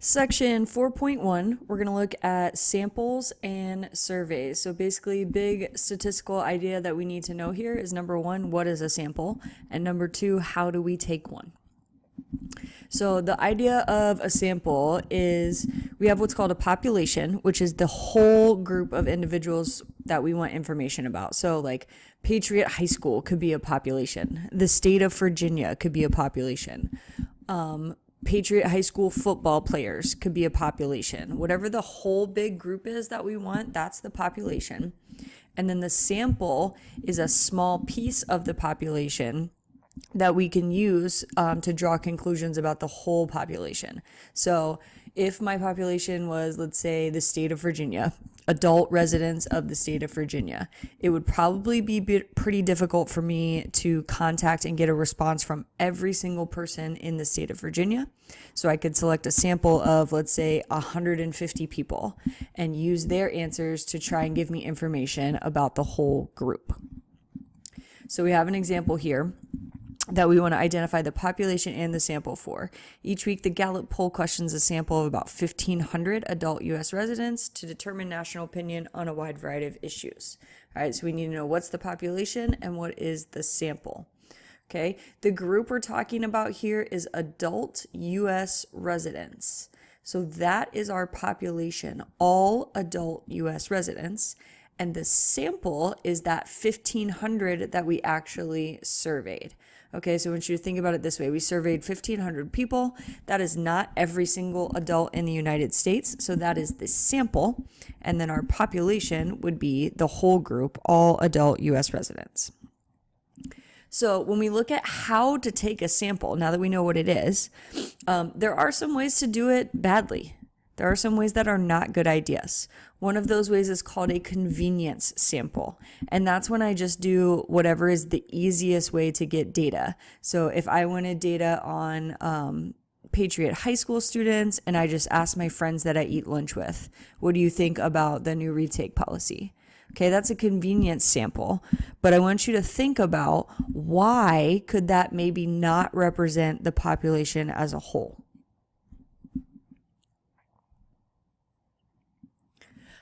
Section 4.1, we're going to look at samples and surveys. So basically, big statistical idea that we need to know here is number one, what is a sample? And number two, how do we take one? So the idea of a sample is we have what's called a population, which is the whole group of individuals that we want information about. So like Patriot High School could be a population. The state of Virginia could be a population. Patriot High School football players could be a population. Whatever the whole big group is that we want, that's the population. And then the sample is a small piece of the population that we can use to draw conclusions about the whole population. So if my population was, let's say, the state of Virginia, adult residents of the state of Virginia, it would probably be pretty difficult for me to contact and get a response from every single person in the state of Virginia. So I could select a sample of, let's say, 150 people and use their answers to try and give me information about the whole group. So we have an example here that we want to identify the population and the sample for. Each week, the Gallup poll questions a sample of about 1,500 adult U.S. residents to determine national opinion on a wide variety of issues. All right, so we need to know what's the population and what is the sample. Okay, the group we're talking about here is adult U.S. residents. So that is our population, all adult U.S. residents. And the sample is that 1,500 that we actually surveyed. Okay, so I want you to think about it this way. We surveyed 1,500 people. That is not every single adult in the United States. So that is the sample. And then our population would be the whole group, all adult U.S. residents. So when we look at how to take a sample, now that we know what it is, there are some ways to do it badly. There are some ways that are not good ideas. One of those ways is called a convenience sample. And that's when I just do whatever is the easiest way to get data. So if I wanted data on Patriot High School students and I just ask my friends that I eat lunch with, what do you think about the new retake policy? Okay, that's a convenience sample. But I want you to think about why could that maybe not represent the population as a whole?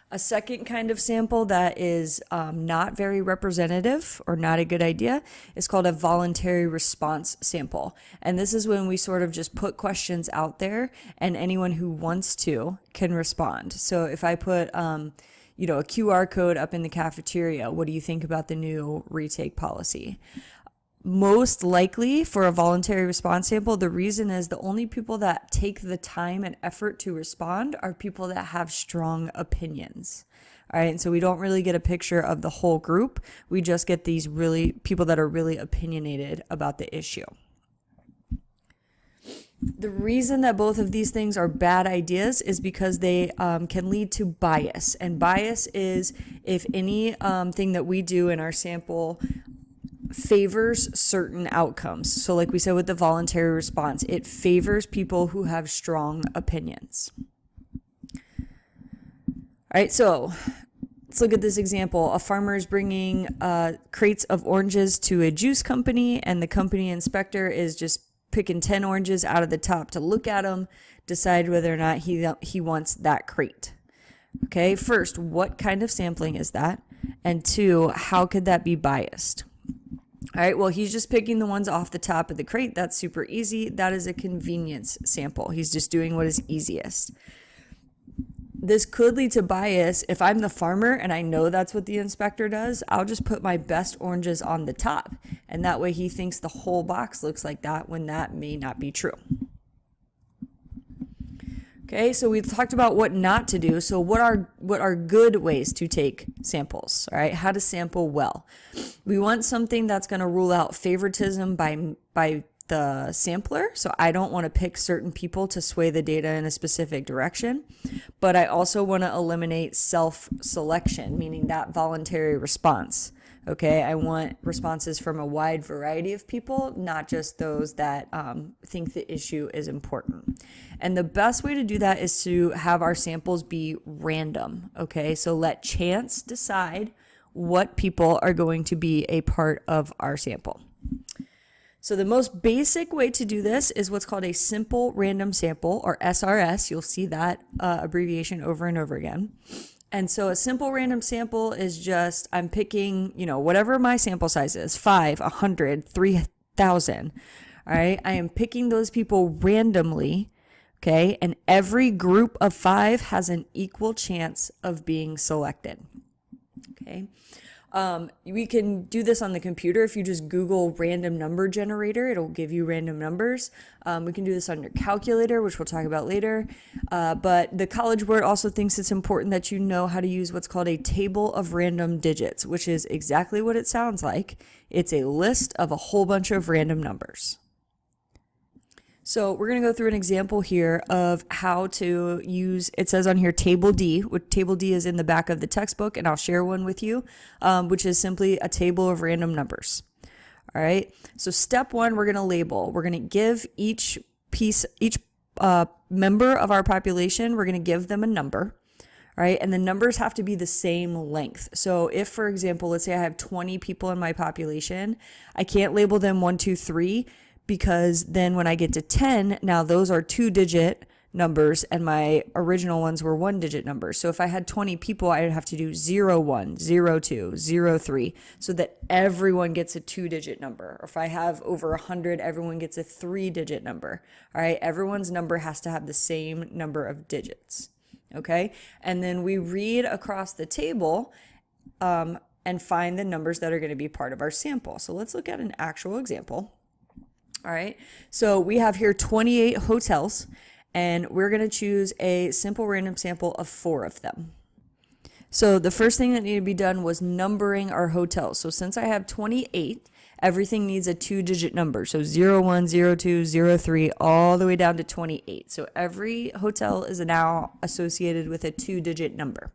A second kind of sample that is not very representative or not a good idea is called a voluntary response sample. And this is when we sort of just put questions out there and anyone who wants to can respond. So if I put, a QR code up in the cafeteria, what do you think about the new retake policy? Most likely for a voluntary response sample, the reason is the only people that take the time and effort to respond are people that have strong opinions. All right, and so we don't really get a picture of the whole group. We just get these really people that are really opinionated about the issue. The reason that both of these things are bad ideas is because they can lead to bias. And bias is if any thing that we do in our sample favors certain outcomes. So like we said with the voluntary response, it favors people who have strong opinions. All right, so let's look at this example. A farmer is bringing crates of oranges to a juice company, and the company inspector is just picking 10 oranges out of the top to look at them, decide whether or not he wants that crate. Okay, first, what kind of sampling is that? And two, how could that be biased? All right, well, he's just picking the ones off the top of the crate. That's super easy. That is a convenience sample. He's just doing what is easiest. This could lead to bias. If I'm the farmer and I know that's what the inspector does, I'll just put my best oranges on the top. And that way he thinks the whole box looks like that when that may not be true. Okay, so we've talked about what not to do. So what are good ways to take samples? All right, how to sample well. We want something that's going to rule out favoritism by the sampler. So I don't want to pick certain people to sway the data in a specific direction, but I also want to eliminate self-selection, meaning that voluntary response. Okay, I want responses from a wide variety of people, not just those that think the issue is important. And the best way to do that is to have our samples be random. Okay, so let chance decide what people are going to be a part of our sample. So the most basic way to do this is what's called a simple random sample, or SRS. You'll see that abbreviation over and over again. And so a simple random sample is just, I'm picking, whatever my sample size is, 5, 100, 3,000. All right. I am picking those people randomly. Okay. And every group of 5 has an equal chance of being selected. Okay. We can do this on the computer. If you just Google random number generator, it'll give you random numbers. We can do this on your calculator, which we'll talk about later. But the College Board also thinks it's important that you know how to use what's called a table of random digits, which is exactly what it sounds like. It's a list of a whole bunch of random numbers. So we're going to go through an example here of how to use, it says on here table D, which table D is in the back of the textbook, and I'll share one with you, which is simply a table of random numbers. All right. So step 1, we're going to label. We're going to give each member of our population, we're going to give them a number. All right. And the numbers have to be the same length. So if, for example, let's say I have 20 people in my population, I can't label them 1, 2, 3. Because then when I get to 10, now those are 2-digit numbers and my original ones were 1-digit numbers. So if I had 20 people, I'd have to do 0, 1, 0, 2, 0, 3 so that everyone gets a 2-digit number. Or if I have over 100, everyone gets a 3-digit number. All right, everyone's number has to have the same number of digits. Okay, and then we read across the table and find the numbers that are going to be part of our sample. So let's look at an actual example. All right, so we have here 28 hotels, and we're going to choose a simple random sample of 4 of them. So the first thing that needed to be done was numbering our hotels. So since I have 28, everything needs a 2-digit number. So 0, 1, 0, 2, 0, 3, all the way down to 28. So every hotel is now associated with a 2-digit number.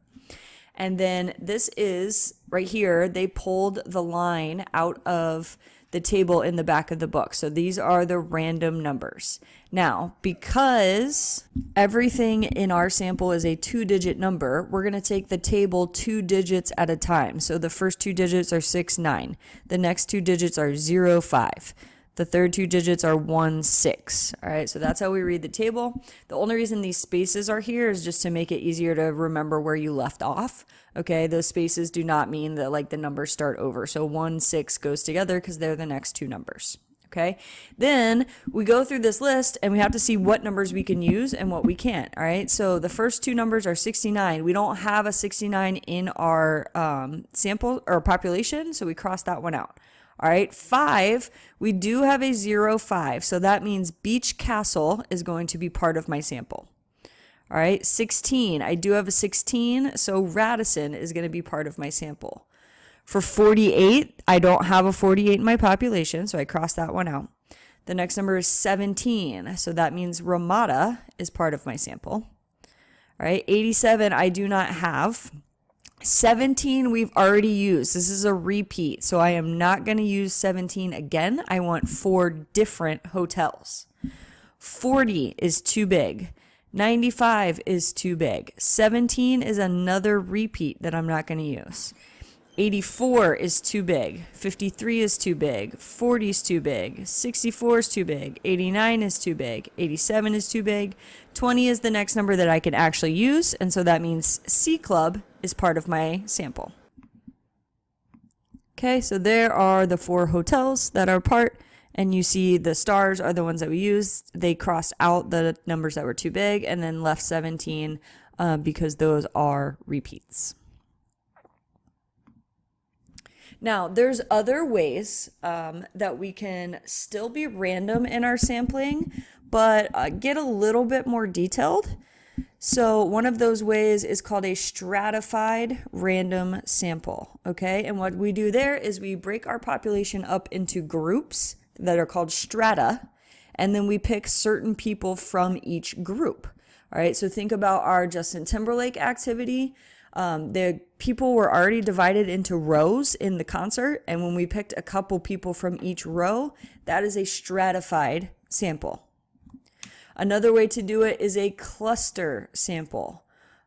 And then this is, right here, they pulled the line out of the table in the back of the book. So these are the random numbers. Now, because everything in our sample is a 2-digit number, we're going to take the table 2 digits at a time. So the first 2 digits are 6, 9. The next 2 digits are 0, 5. The third 2 digits are 1, 6. All right, so that's how we read the table. The only reason these spaces are here is just to make it easier to remember where you left off. Okay, those spaces do not mean that like the numbers start over. So 1, 6 goes together because they're the next 2 numbers. Okay, then we go through this list and we have to see what numbers we can use and what we can't. All right, so the first 2 numbers are 69. We don't have a 69 in our sample or population, so we cross that one out. All right, 5, we do have a 0, 5. So that means Beach Castle is going to be part of my sample. All right, 16, I do have a 16, so Radisson is going to be part of my sample. For 48, I don't have a 48 in my population, so I cross that one out. The next number is 17, so that means Ramada is part of my sample. All right, 87, I do not have. 17 we've already used. This is a repeat, so I am not going to use 17 again. I want 4 different hotels. 40 is too big. 95 is too big. 17 is another repeat that I'm not going to use. 84 is too big. 53 is too big. 40 is too big. 64 is too big. 89 is too big. 87 is too big. 20 is the next number that I can actually use, and so that means C Club is part of my sample. Okay, so there are the 4 hotels that are part, and you see the stars are the ones that we used. They crossed out the numbers that were too big and then left 17 because those are repeats. Now, there's other ways that we can still be random in our sampling, but get a little bit more detailed. So one of those ways is called a stratified random sample, okay? And what we do there is we break our population up into groups that are called strata, and then we pick certain people from each group. All right, so think about our Justin Timberlake activity. The people were already divided into rows in the concert, and when we picked a couple people from each row, that is a stratified sample. Another way to do it is a cluster sample.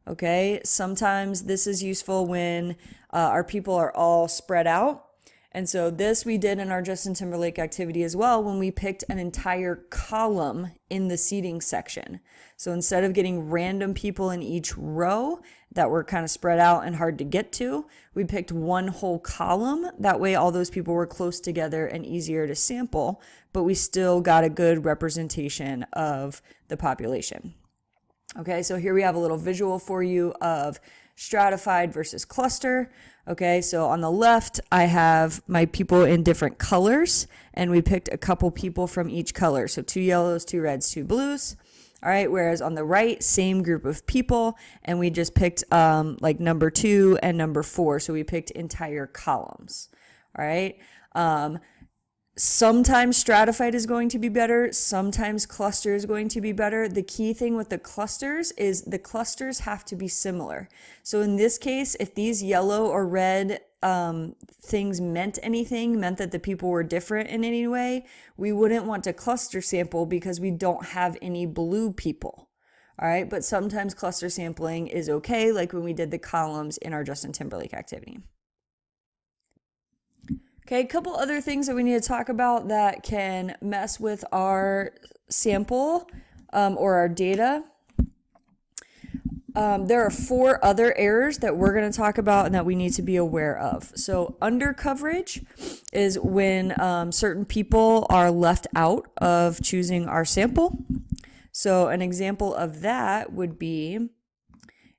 Okay, sometimes this is useful when our people are all spread out, And so this we did in our Justin Timberlake activity as well when we picked an entire column in the seating section. So instead of getting random people in each row that were kind of spread out and hard to get to, we picked one whole column. That way all those people were close together and easier to sample, but we still got a good representation of the population. Okay, so here we have a little visual for you of stratified versus cluster. Okay, so on the left, I have my people in different colors, and we picked a couple people from each color. So 2 yellows, 2 reds, 2 blues. All right, whereas on the right, same group of people, and we just picked like number 2 and number 4. So we picked entire columns. All right. Sometimes stratified is going to be better. Sometimes cluster is going to be better. The key thing with the clusters is the clusters have to be similar. So in this case, if these yellow or red things meant anything, meant that the people were different in any way, we wouldn't want to cluster sample because we don't have any blue people. All right, but sometimes cluster sampling is okay, like when we did the columns in our Justin Timberlake activity. Okay, a couple other things that we need to talk about that can mess with our sample or our data. There are 4 other errors that we're going to talk about and that we need to be aware of. So under coverage is when certain people are left out of choosing our sample. So an example of that would be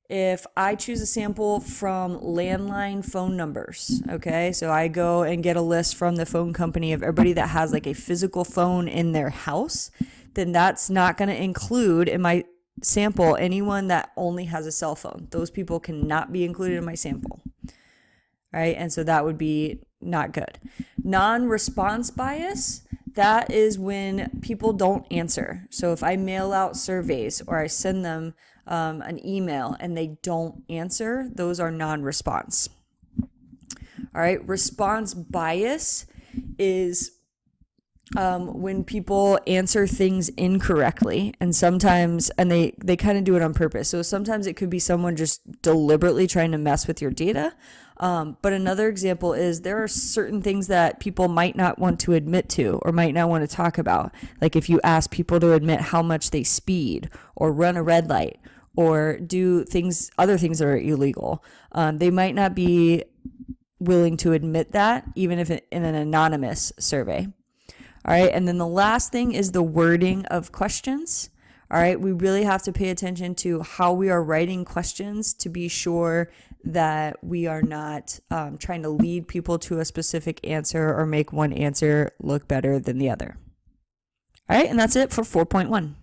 if I choose a sample from landline phone numbers, okay? So I go and get a list from the phone company of everybody that has like a physical phone in their house, then that's not going to include in my sample anyone that only has a cell phone. Those people cannot be included in my sample, right? And so that would be not good. Non-response bias, that is when people don't answer. So if I mail out surveys or I send them an email and they don't answer, those are non-response. All right, response bias is when people answer things incorrectly, and sometimes, and they kind of do it on purpose. So sometimes it could be someone just deliberately trying to mess with your data. But another example is there are certain things that people might not want to admit to or might not want to talk about. Like if you ask people to admit how much they speed or run a red light or do things, other things that are illegal, they might not be willing to admit that, even if in an anonymous survey. All right, and then the last thing is the wording of questions. All right, we really have to pay attention to how we are writing questions to be sure that we are not trying to lead people to a specific answer or make one answer look better than the other. All right, and that's it for 4.1.